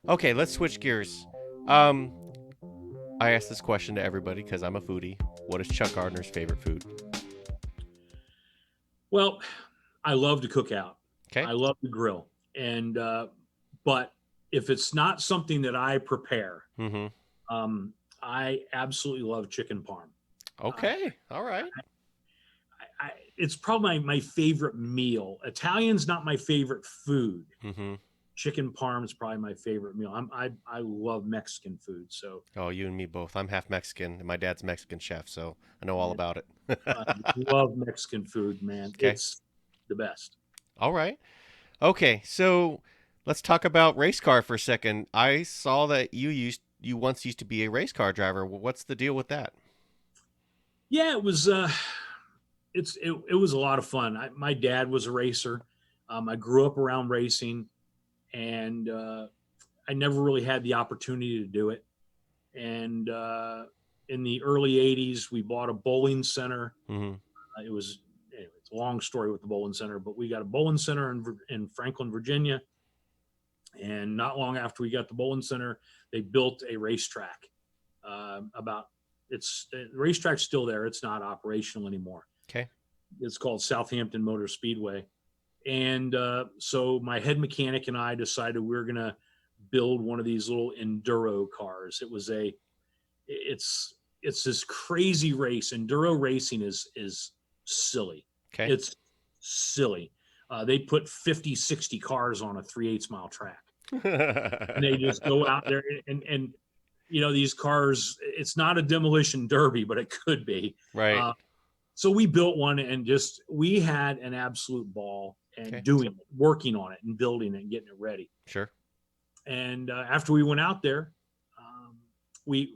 Okay, let's switch gears. Um, I asked this question to everybody because I'm a foodie. What is Chuck Gardner's favorite food? Well, I love to cook out. Okay. I love to grill, and but if it's not something that I prepare, Mm-hmm. um, I absolutely love chicken parm. Uh, Okay. All right. it's probably my favorite meal. Italian's not my favorite food. Mm-hmm. Chicken parm is probably my favorite meal. I love Mexican food, so Oh, you and me both. I'm half Mexican, and my dad's Mexican chef, so I know all about it. I love Mexican food, man. Okay. It's the best. All right. Okay. So let's talk about race car for a second. I saw that you once used to be a race car driver. What's the deal with that? Yeah, it was. It was a lot of fun. My dad was a racer. I grew up around racing, and I never really had the opportunity to do it. And in the early '80s, we bought a bowling center. Mm-hmm. It was anyway, it's a long story with the bowling center, but we got a bowling center in Franklin, Virginia. And not long after we got the bowling center, they built a racetrack. About it's the racetrack's still there. It's not operational anymore. Okay. It's called Southampton Motor Speedway. And so my head mechanic and I decided we were going to build one of these little enduro cars. It's this crazy race. Enduro racing is silly. Okay. It's silly. They put 50, 60 cars on a 3/8 mile track. And they just go out there and these cars, it's not a demolition derby, but it could be. Right. Uh, so we built one and just we had an absolute ball and Okay. doing it, working on it and building it and getting it ready. Sure. And after we went out there, we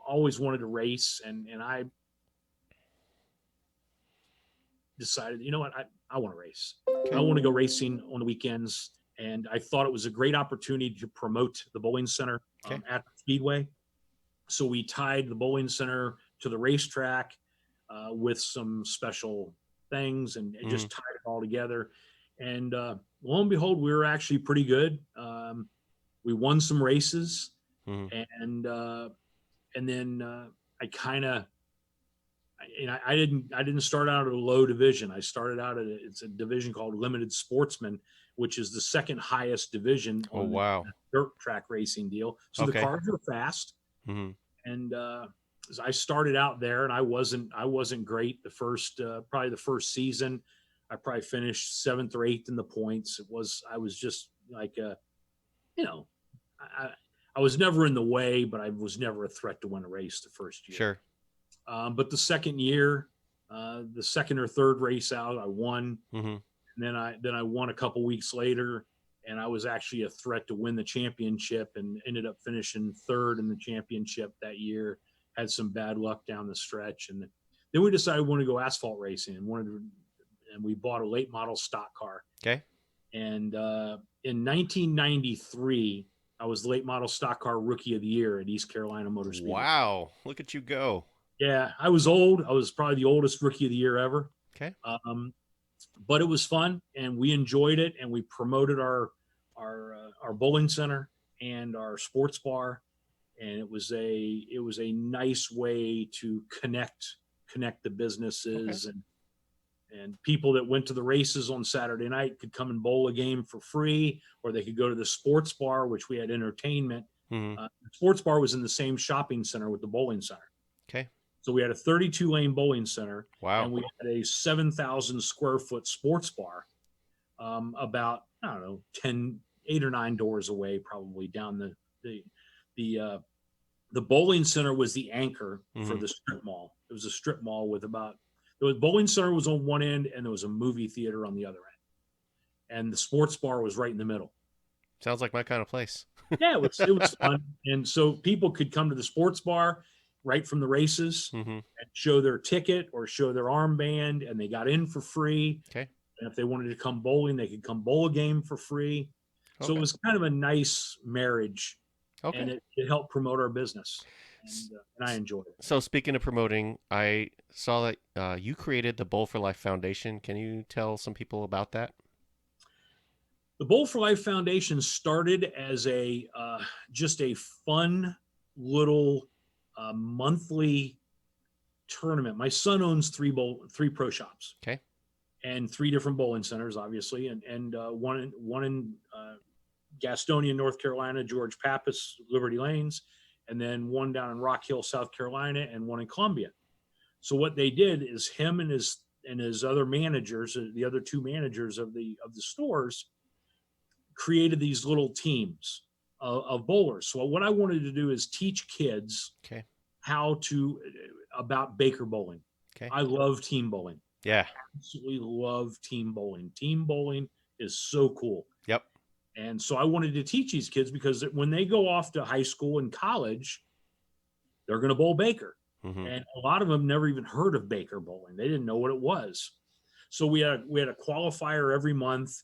always wanted to race, and I decided, you know what, I want to race. I Okay. want to go racing on the weekends, and I thought it was a great opportunity to promote the bowling center Okay. at the Speedway. So we tied the bowling center to the racetrack with some special things and Mm-hmm. just tied it all together. And lo and behold, we were actually pretty good. We won some races, Mm-hmm. and then I kind of, I didn't start out at a low division. I started out it's a division called Limited Sportsman, which is the second highest division Oh on the wow. dirt track racing deal. So the Okay. cars are fast, Mm-hmm. and I started out there, and I wasn't great the first probably the first season. I probably finished seventh or eighth in the points. I was just like you know I, I was never in the way, but I was never a threat to win a race the first year. Sure. But the second year, the second or third race out, I won, Mm-hmm. and then I won a couple weeks later, and I was actually a threat to win the championship, and ended up finishing third in the championship that year. Had some bad luck down the stretch, and then we decided we wanted to go asphalt racing, and we bought a late model stock car. Okay. And in 1993, I was the late model stock car rookie of the year at East Carolina Motor Speedway. Wow. Look at you go. Yeah, I was old. I was probably the oldest rookie of the year ever. Okay. Um, but it was fun, and we enjoyed it, and we promoted our bowling center and our sports bar, and it was a nice way to connect the Okay. businesses, and people that went to the races on Saturday night could come and bowl a game for free, or they could go to the sports bar, which we had entertainment. Mm-hmm. The sports bar was in the same shopping center with the bowling center. Okay. So we had a 32 lane bowling center, and Wow. we had a 7,000 square foot sports bar, about, I don't know, 10, 8 or 9 doors away, probably down the, the, uh, the bowling center was the anchor for Mm-hmm. the strip mall. It was a strip mall with the bowling center was on one end, and there was a movie theater on the other end. And the sports bar was right in the middle. Sounds like my kind of place. Yeah, it was fun. And so people could come to the sports bar right from the races Mm-hmm. and show their ticket or show their armband, and they got in for free. Okay. And if they wanted to come bowling, they could come bowl a game for free. So it Okay. was kind of a nice marriage, and Okay. it helped promote our business, and I enjoyed it. So speaking of promoting, I saw that you created the Bowl for Life Foundation. Can you tell some people about that? The Bowl for Life Foundation started as a just a fun little monthly tournament. My son owns three pro shops Okay. and three different bowling centers, obviously, and one in Gastonia, North Carolina, George Pappas, Liberty Lanes, and then one down in Rock Hill, South Carolina, and one in Columbia. So what they did is him and his other managers, the other two managers of the stores, created these little teams of bowlers. So what I wanted to do is teach kids Okay. how to about Baker bowling. Okay. I love team bowling. Yeah. Absolutely love team bowling. Team bowling is so cool. Yep. And so I wanted to teach these kids because when they go off to high school and college, they're going to bowl Baker. Mm-hmm. And a lot of them never even heard of Baker bowling. They didn't know what it was. So we had a qualifier every month,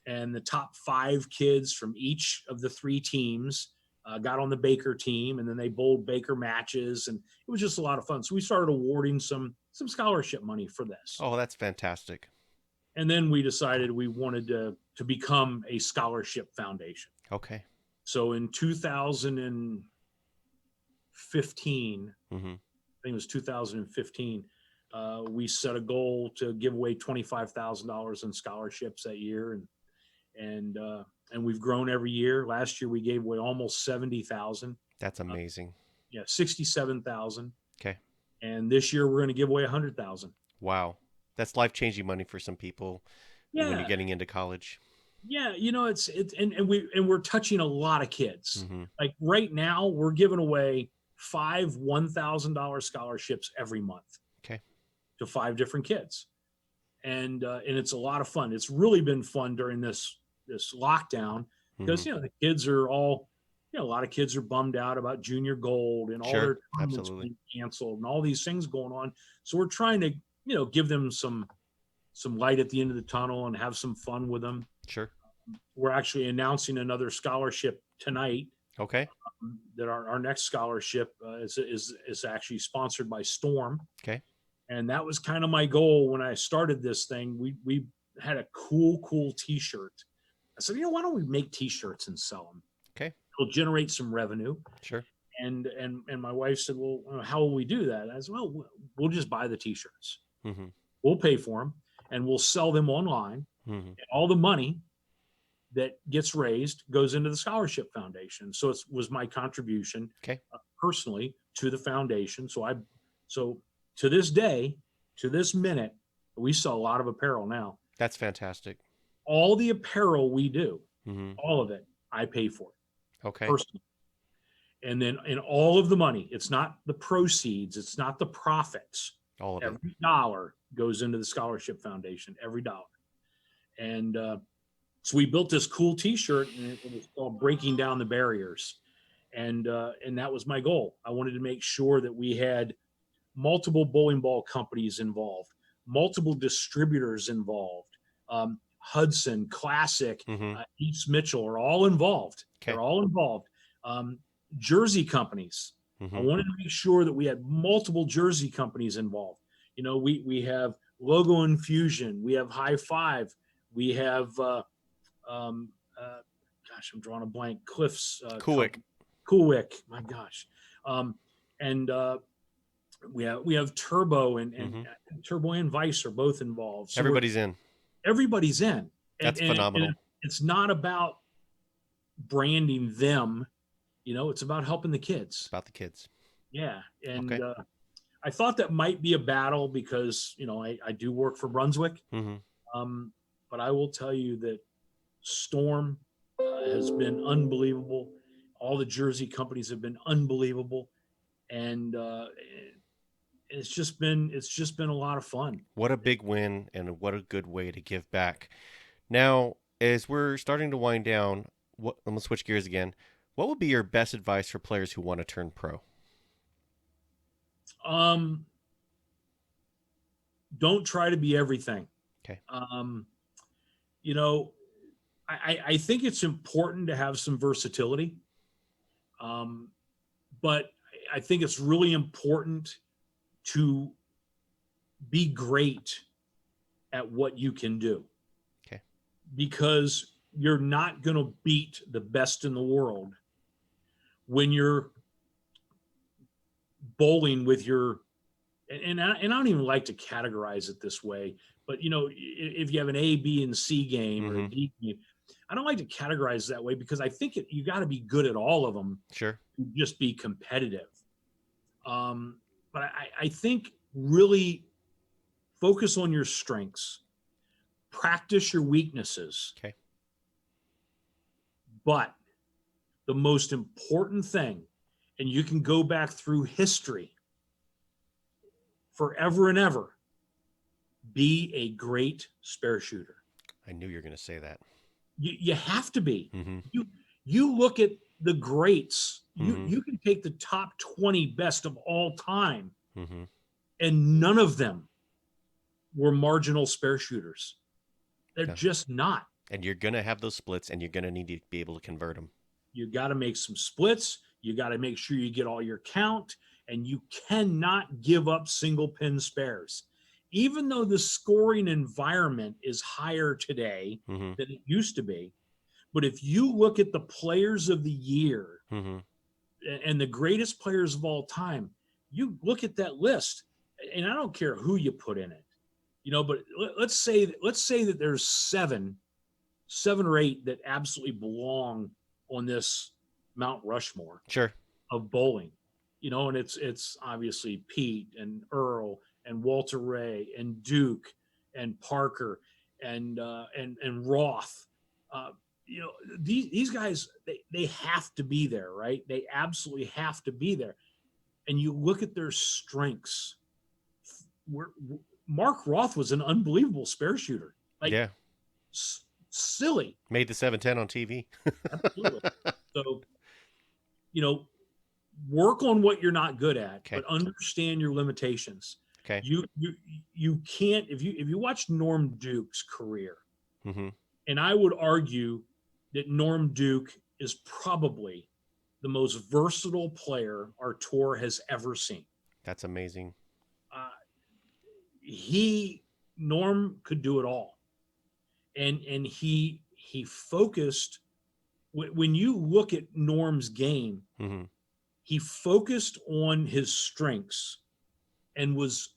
and the top 5 kids from each of the 3 teams got on the Baker team, and then they bowled Baker matches, and it was just a lot of fun. So we started awarding some scholarship money for this. Oh, that's fantastic. And then we decided we wanted to become a scholarship foundation. Okay. So in 2015, Mm-hmm. I think it was 2015, we set a goal to give away $25,000 in scholarships that year, and we've grown every year. Last year we gave away almost 70,000. That's amazing. 67,000. Okay. And this year we're going to give away 100,000. Wow. That's life-changing money for some people when Yeah, you're getting into college. yeah. It's and we're touching a lot of kids. Mm-hmm. Like right now, we're giving away 5 $1,000 scholarships every month. Okay. To 5 different kids, and it's a lot of fun. It's really been fun during this lockdown because Mm-hmm. the kids are all, a lot of kids are bummed out about junior gold and all Sure. their tournaments Absolutely. being canceled and all these things going on. So we're trying to give them some light at the end of the tunnel and have some fun with them. Sure. We're actually announcing another scholarship tonight. Okay. That our next scholarship is actually sponsored by Storm. Okay. And that was kind of my goal when I started this thing. We had a cool T-shirt. I said, why don't we make T-shirts and sell them? Okay. It'll generate some revenue. Sure. And my wife said, well, how will we do that? I said, well, we'll just buy the T-shirts. Mm-hmm. We'll pay for them, and we'll sell them online. Mm-hmm. And all the money that gets raised goes into the scholarship foundation. So it was my contribution, Okay. Personally, to the foundation. So to this day, to this minute, we sell a lot of apparel now. That's fantastic. All the apparel we do, Mm-hmm. all of it, I pay for it Okay. personally. And then in all of the money, it's not the proceeds, it's not the profits. All of it. Every dollar goes into the scholarship foundation, every dollar. And so we built this cool T-shirt, and it was called "Breaking Down the Barriers," and that was my goal. I wanted to make sure that we had multiple bowling ball companies involved, multiple distributors involved. Hudson, Classic, Mm-hmm. East Mitchell are all involved. Okay. They're all involved. Jersey companies. Mm-hmm. I wanted to make sure that we had multiple jersey companies involved. We have Logo Infusion, we have High Five, we have gosh, I'm drawing a blank. Cliffs, Coolwick. My gosh, and we have Turbo and Mm-hmm. Turbo and Vice are both involved. So Everybody's in. everybody's in. That's phenomenal. And it's not about branding them. It's about helping the kids. It's about the kids. Yeah. And Okay. I thought that might be a battle because, I do work for Brunswick. Mm-hmm. But I will tell you that Storm has been unbelievable. All the jersey companies have been unbelievable. And it's just been a lot of fun. What a big win, and what a good way to give back. Now, as we're starting to wind down, I'm going to switch gears again. What would be your best advice for players who want to turn pro? Don't try to be everything. Okay. I think it's important to have some versatility. But I think it's really important to be great at what you can do. Okay. Because you're not going to beat the best in the world when you're bowling with your, and I don't even like to categorize it this way, but if you have an A, B, and C game or a Mm-hmm. D game, I don't like to categorize that way because I think you got to be good at all of them Sure. to just be competitive. But I think really focus on your strengths, practice your weaknesses, Okay. but the most important thing, and you can go back through history forever and ever, be a great spare shooter. I knew you were going to say that. You have to be. Mm-hmm. You look at the greats. You Mm-hmm. you can take the top 20 best of all time, Mm-hmm. and none of them were marginal spare shooters. They're No. just not. And you're going to have those splits, and you're going to need to be able to convert them. You got to make some splits. You got to make sure you get all your count, and you cannot give up single pin spares. Even though the scoring environment is higher today Mm-hmm. than it used to be, but if you look at the players of the year Mm-hmm. and the greatest players of all time, you look at that list, and I don't care who you put in it, but let's say that there's seven or eight that absolutely belong on this Mount Rushmore Sure. of bowling, and it's obviously Pete and Earl and Walter Ray and Duke and Parker and Roth. Uh, you know, these guys, they have to be there, right? They absolutely have to be there. And you look at their strengths. We're, Mark Roth was an unbelievable spare shooter, like Yeah. silly. Made the 710 on TV. Absolutely. So, you know, work on what you're not good at, Okay. but understand your limitations. Okay. You can't, if you watch Norm Duke's career, Mm-hmm. and I would argue that Norm Duke is probably the most versatile player our tour has ever seen. That's amazing. Uh, he Norm could do it all, and he focused. When you look at Norm's game, Mm-hmm. he focused on his strengths and was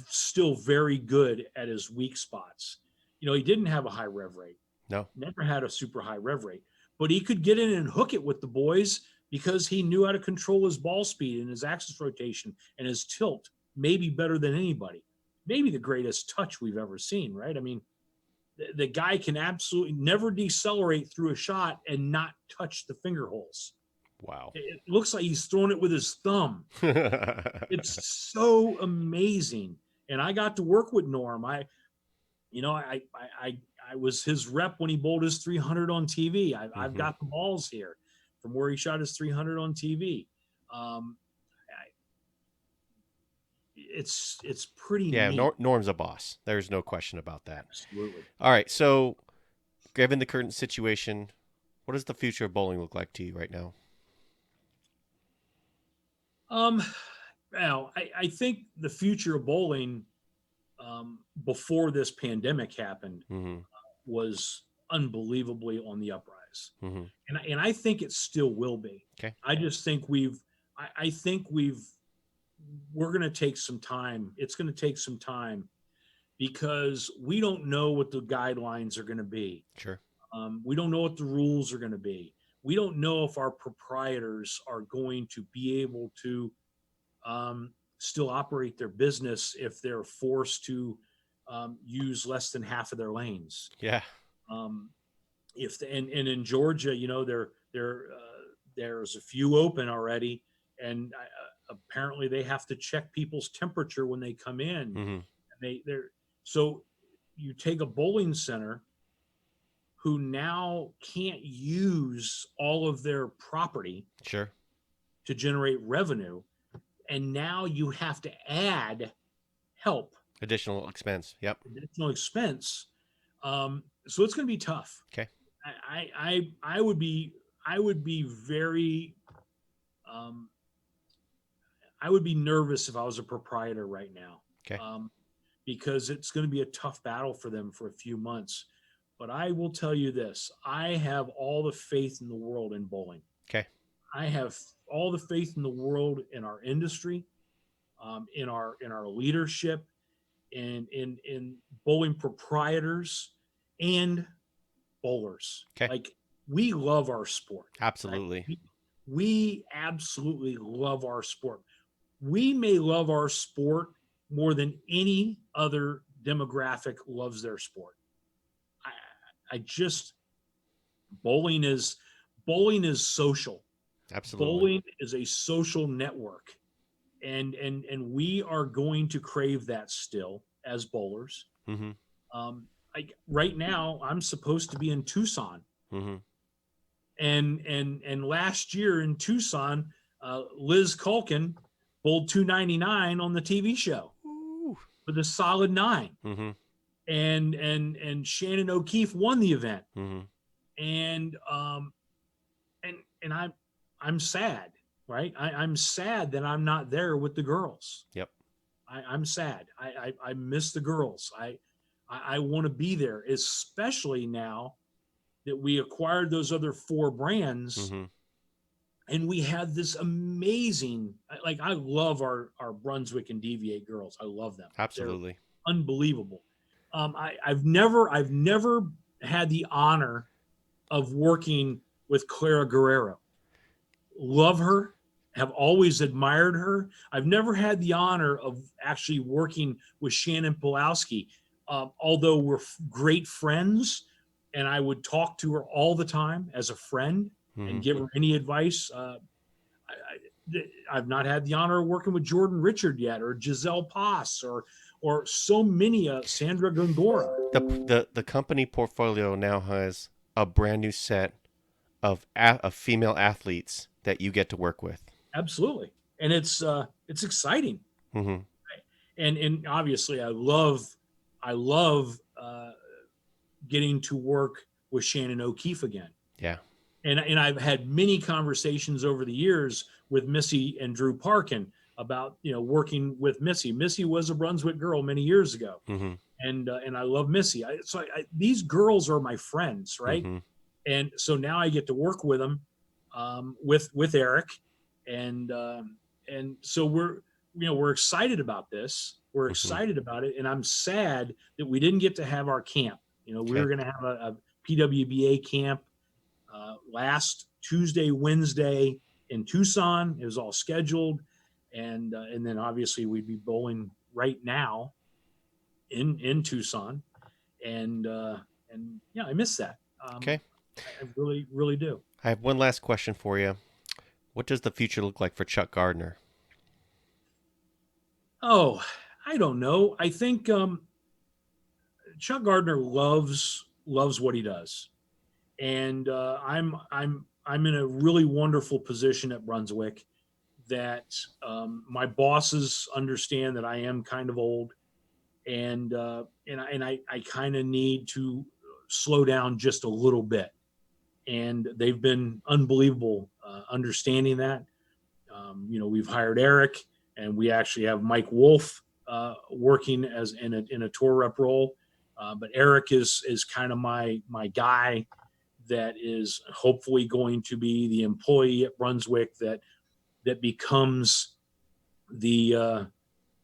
still very good at his weak spots. He didn't have a high rev rate, No. never had a super high rev rate, but he could get in and hook it with the boys because he knew how to control his ball speed and his axis rotation and his tilt, maybe better than anybody. Maybe the greatest touch we've ever seen, right? I mean, the guy can absolutely never decelerate through a shot and not touch the finger holes. Wow. It looks like he's throwing it with his thumb. It's so amazing. And I got to work with Norm. I was his rep when he bowled his 300 on TV. I've Mm-hmm. got the balls here from where he shot his 300 on TV. Um, it's pretty Yeah, neat. Norm's a boss. There's no question about that. Absolutely. All right, so given the current situation, what does the future of bowling look like to you right now? Um, Well, I think the future of bowling before this pandemic happened Mm-hmm. was unbelievably on the uprise, Mm-hmm. and I think it still will be. Okay. I just think I think we're going to take some time. It's going to take some time because we don't know what the guidelines are going to be. Sure. We don't know what the rules are going to be. We don't know if our proprietors are going to be able to still operate their business if they're forced to use less than half of their lanes. Yeah. Um, and in Georgia, there's a few open already, and apparently they have to check people's temperature when they come in. Mm-hmm. And they're so you take a bowling center who now can't use all of their property Sure. to generate revenue, and now you have to add help, Additional expense. Yep. additional expense. So it's going to be tough. Okay. I would be very um, I would be nervous if I was a proprietor right now, Okay. because it's going to be a tough battle for them for a few months. But I will tell you this: I have all the faith in the world in bowling. Okay. I have all the faith in the world in our industry, in our leadership, in bowling proprietors and bowlers. Okay. Like, we love our sport, right? Absolutely. We absolutely love our sport. We may love our sport more than any other demographic loves their sport. I just bowling is bowling is social. Absolutely. Bowling is a social network, and we are going to crave that still as bowlers. Mm-hmm. Right now, I'm supposed to be in Tucson, Mm-hmm. and last year in Tucson, Liz Culkin bowled 299 on the TV show Ooh. with a solid nine, Mm-hmm. and Shannon O'Keefe won the event, Mm-hmm. and um, and I'm sad, right? I'm sad that I'm not there with the girls. Yep. I'm sad. I miss the girls. I want to be there, especially now that we acquired those other four brands, Mm-hmm. and we had this amazing. Like, I love our Brunswick and Deviate girls. I love them. They're Absolutely. unbelievable. I've never had the honor of working with Clara Guerrero. Love her, have always admired her. I've never had the honor of actually working with Shannon Pulowski, although we're great friends, and I would talk to her all the time as a friend Mm-hmm. and give her any advice. I've not had the honor of working with Jordan Richard yet, or Giselle Pass, or so many, Sandra Gongora. The company portfolio now has a brand new set of female athletes that you get to work with. Absolutely, and it's exciting. Mm-hmm. And obviously I love getting to work with Shannon O'Keefe again. Yeah. And I've had many conversations over the years with Missy and Drew Parkin about, working with Missy. Missy was a Brunswick girl many years ago, Mm-hmm. and I love Missy. These girls are my friends, right? Mm-hmm. And so now I get to work with them, with Eric, and so we're excited about this. We're Mm-hmm. excited about it, and I'm sad that we didn't get to have our camp. We were Okay. going to have a PWBA camp last Tuesday, Wednesday in Tucson. It was all scheduled, and then obviously we'd be bowling right now in Tucson, and yeah, I miss that. Okay. I really really do. I have one last question for you. What does the future look like for Chuck Gardner? Oh, I don't know. I think Chuck Gardner loves what he does, and I'm in a really wonderful position at Brunswick that my bosses understand that I am kind of old, and I kind of need to slow down just a little bit, and they've been unbelievable understanding that. We've hired Eric, and we actually have Mike Wolf working as in a tour rep role. But Eric is kind of my guy that is hopefully going to be the employee at Brunswick that becomes the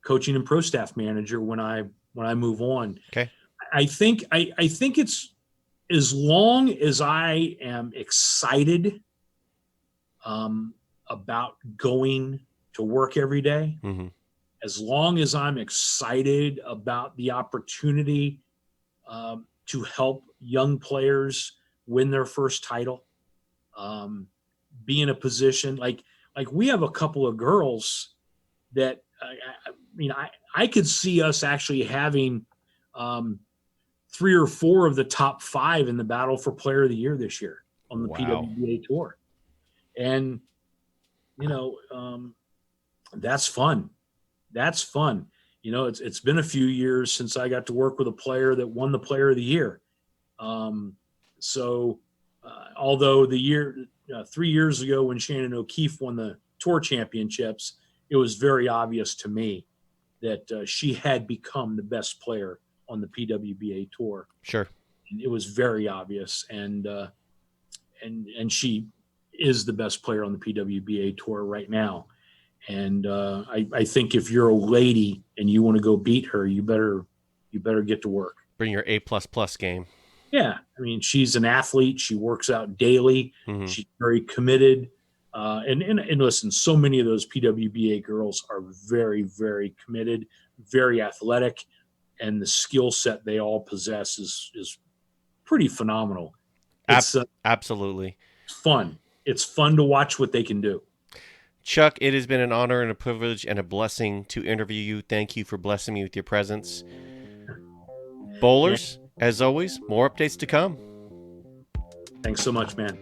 coaching and pro staff manager when I move on. Okay. I think it's, as long as I am excited about going to work every day, Mm-hmm. as long as I'm excited about the opportunity to help young players win their first title, um, be in a position like we have a couple of girls that I could see us actually having um, three or four of the top five in the battle for Player of the Year this year on the Wow. PWBA tour, and you know um, that's fun. That's fun. It's been a few years since I got to work with a player that won the Player of the Year. Um, so, although 3 years ago when Shannon O'Keefe won the Tour Championships, it was very obvious to me that she had become the best player on the PWBA Tour. Sure. It was very obvious, and she is the best player on the PWBA tour right now. And I think if you're a lady and you want to go beat her, you better get to work. Bring your A++ game. Yeah, I mean, she's an athlete. She works out daily. Mm-hmm. She's very committed. And listen, so many of those PWBA girls are very, very committed, very athletic, and the skill set they all possess is pretty phenomenal. It's Absolutely fun. It's fun to watch what they can do. Chuck, it has been an honor and a privilege and a blessing to interview you. Thank you for blessing me with your presence. Bowlers, as always, more updates to come. Thanks so much, man.